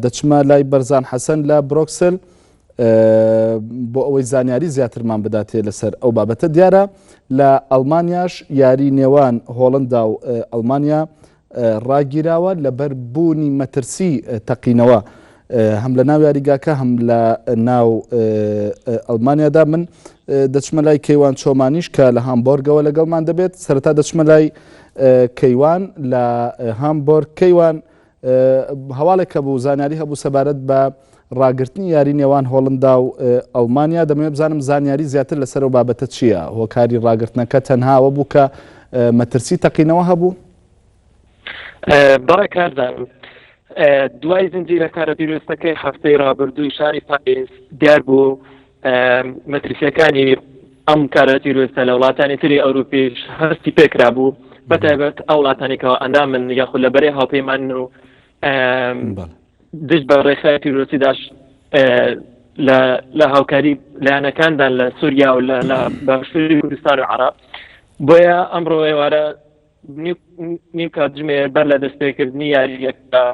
دەچمە لای بەرزان حەسەن لە بڕۆکسل بۆ ئەوەی زانیاری زیاترمان بداتێ لەسەر ئەو بابەتە. دیارە لە ئەڵمانیاش یاری نێوان هۆڵندا و ئەڵمانیا ڕاگیراوە لەبەر بوونی مەترسی تەقینەوە هەم لە ناو یاریگاکە هەم لە ناو ئەڵمانیادا. من دەچمە لای کەیوان چۆمانیش کە لە هامبۆرگەوە لەگەڵمان دەبێت. سەرەتا دەچمە لای کەیوان لە هامبۆرگ. کەیوان هەواڵێکە بوو زانیاری هەبوو سەبارەت بە ڕاگررتنی یاری نێوان هۆڵندا و ئەڵمانیا. دەمەوێت بزانم زانیاری زیاتر لەسەر و بابەتە چییە؟ هۆکاری ڕاگررتنەکە تەنهاوە بوو کە مەترسی تەقینەوە هەبوو؟ بەڕێ کاردانم دوای زنجیرە کارە پیرۆستەکەی هەفتەی ڕابردووی شاری پاریس دیار بوو مەترسیەکانی ئەم کارە پیرۆستە لە وڵاتانی تری ئەوروپیش هەستی پێکرا بوو بەتایبەت ئەو وڵاتانێکەوە ئەندامن یاخود لە بەرەی هاوپەیمان و دشت بە ڕێخای پیرۆستیداش لە هاوکاری لایەنەکاندان لە سووریا و لە باشووری کوردستان و عێراق. بۆیە ئەمڕۆ ئێوارە نیم کاتژمێر بەر لە دەستپێکردنی یاریەکە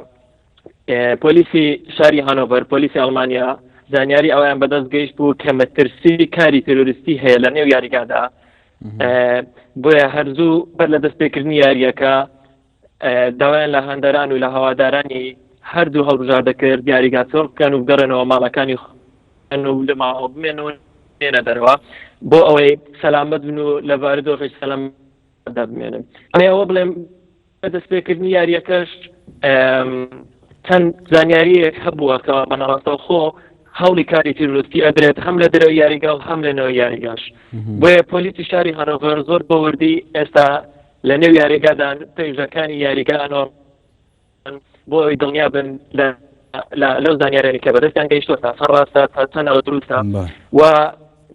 پۆلیسی شاری هانۆڤەر پۆلیسی ئەڵمانیا زانیاری ئەویان بەدەست گەیشت بوو کە مەترسی کاری تێرۆریستی هەیە لە نێو یاریگادا. بۆیە هەرزوو بەر لە دەستپێکردنی یاریەکە داوایان لە هەندەران و لە هەوادارانی هەردوو هەڵبژار دەکرد یاریگاتۆ بکەن و بگەڕێنەوە ماڵەکانی خۆیان و لە ماوە بمێن و نێنە دەرەوە بۆ ئەوەی سەلامەت بن و لە بارودۆخی سەلام دەبمێنن. ئەوە بڵێم بەدەستپێکردنی یاریەکەش چەند زانیاریەک هەبووە کە بەنەڕاستەوە خۆ هەوڵی کاری تیرۆریستی ئەدرێت هەم لە دەرەوەی یاریگا و هەم لەنەوەی یاریگاش. بۆیە پۆلیسی شاری هانۆڤەر زۆر بەوردی ئێستا لە نێو یاریگادان پێیژەکانی یاریگانەوە بۆ ئەوی دڵنیا بن لەو زانیارانی کە بەدەستیان گەیشتوە تا ڕاستە تا چەندەوە دروستە و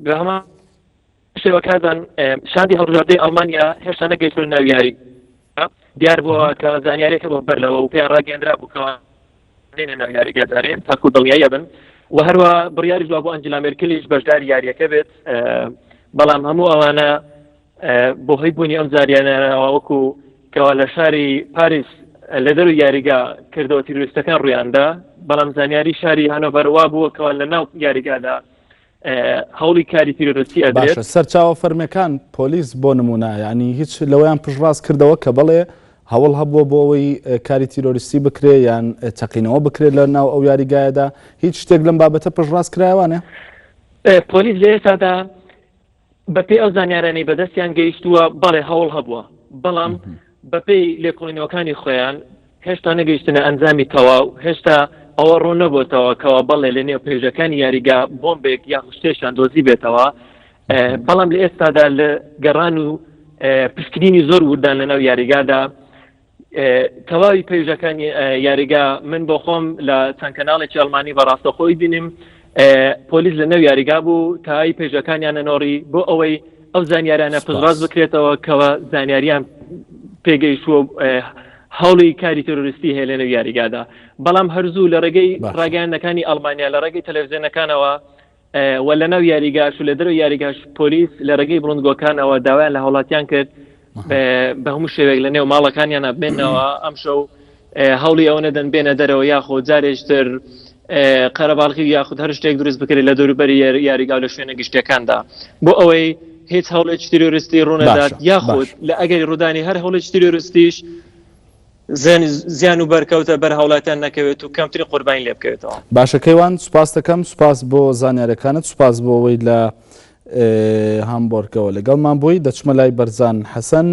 بە هەمان شێوەکەدان شاندی هەڵبژاردەی ئەڵمانیا هێشتا نەگەیشتوە ناو یاری دیار بووە کە زانیارێکە بۆ بەرلەوە و پێیان ڕاگەاندرا بووکەوە نێنە ناو یاریگادارێن تاکو دڵنیایە بن و هەروە بڕیاری جواب بۆ ئەنجلا مێرکلیش بەشداری یاریەکە بێت. بەڵام هەموو ئەوانە بۆ هەی بوونی ئەم زاریانەوە وەکو کەوا لە شاری پاریس لە دەروی یاریگا کردەوە تیرۆریستەکان ڕوویاندا. بەڵام زانیاری شاری هانۆڤەر وا بووە کەوا لە ناو یاریگادا هەوڵی کاری تیرۆریستی ئەدرێت. سەرچاوە فەرمیەکان پۆلیس بۆ نمونە ینی هیچ لەوەیان پشتڕاست کردەوە کە بەڵێ هەوڵ هەبووە بۆ ئەوەی کاری تیرۆریستی بکرێ یان تەقینەوە بکرێت لە ناو ئەو یاریگایەدا هیچ شتێک لەم بابەتە پشتڕاست کرایوانە؟ پۆلیس لە ئێستادا بەپێی ئەو زانیارانەی بەدەستیان گەیشتووە بەڵێ هەوڵ هەبووە بەڵام بەپێی لێکۆڵینەوەکانی خۆیان هێشتا نەگەیشتنە ئەنجامی تەواو هێشتا ئەوە ڕوو نەبووتەوە کەوا بەڵێ لە نێو پێیژەکانی یاریگا بۆمبێک یا شتێشان دۆزی بێتەوە. بەڵام لە ئێستادا لە گەڕان و پشکنینی زۆر وردان لە ناو یاریگادا تەواوی پێیژەکانی یاریگا من بۆ خۆم لە چەند کەناڵێکی ئەڵمانی بەڕاستەخۆی بینیم پۆلیس لە ناو یاریگا بوو تاایی پێیژەکانیان نۆڕی بۆ ئەوەی ئەو زانیارانە پشتڕاست بکرێتەوە کەوە زانیاریان پێگەیشتووە هەوڵی کاری تۆریستی هەیە لە نێو یاریگادا. بەڵام هەرزوو لە ڕێگەی ڕاگەیاندنەکانی ئەڵمانیا لە ڕێگەی تەلەڤیزیۆنەکانەوە و لە ناو یاریگاش و لە دەرەوەی یاریگاش پۆلیس لە ڕێگەی بڵندگۆکانەوە داوایان لە هەوڵاتیان کرد بە هەموو شێوێک لە نێو ماڵەکانیان بێنەوە ئەم شەو هەوڵی ئەوە نەدەن بێنە دەرەوە یاخۆ جارێشتر قەرەباڵغی یاخود هەر شتێک دروست بکرێت لە دەوروبەری یاریگا و لە شوێنە گشتەکاندا بۆ ئەوەی هیچ هەوڵێکی تیرۆریستی ڕوونەدات یاخود لە ئەگەری ڕوودانی هەر هەوڵێکی تیرۆریستیش زیان و بەرکەوتە بەر هەوڵاتیان نەکەوێت و کەمترین قوربانی لێ بکەوێتەوە. باشە کەیوان سوپاس دەکەم سوپاس بۆ زانیارەکانت سوپاس بۆ ئەوەی لە هامبۆرگەوە لەگەڵمان بووی. دەچمە لای بەرزان حەسەن.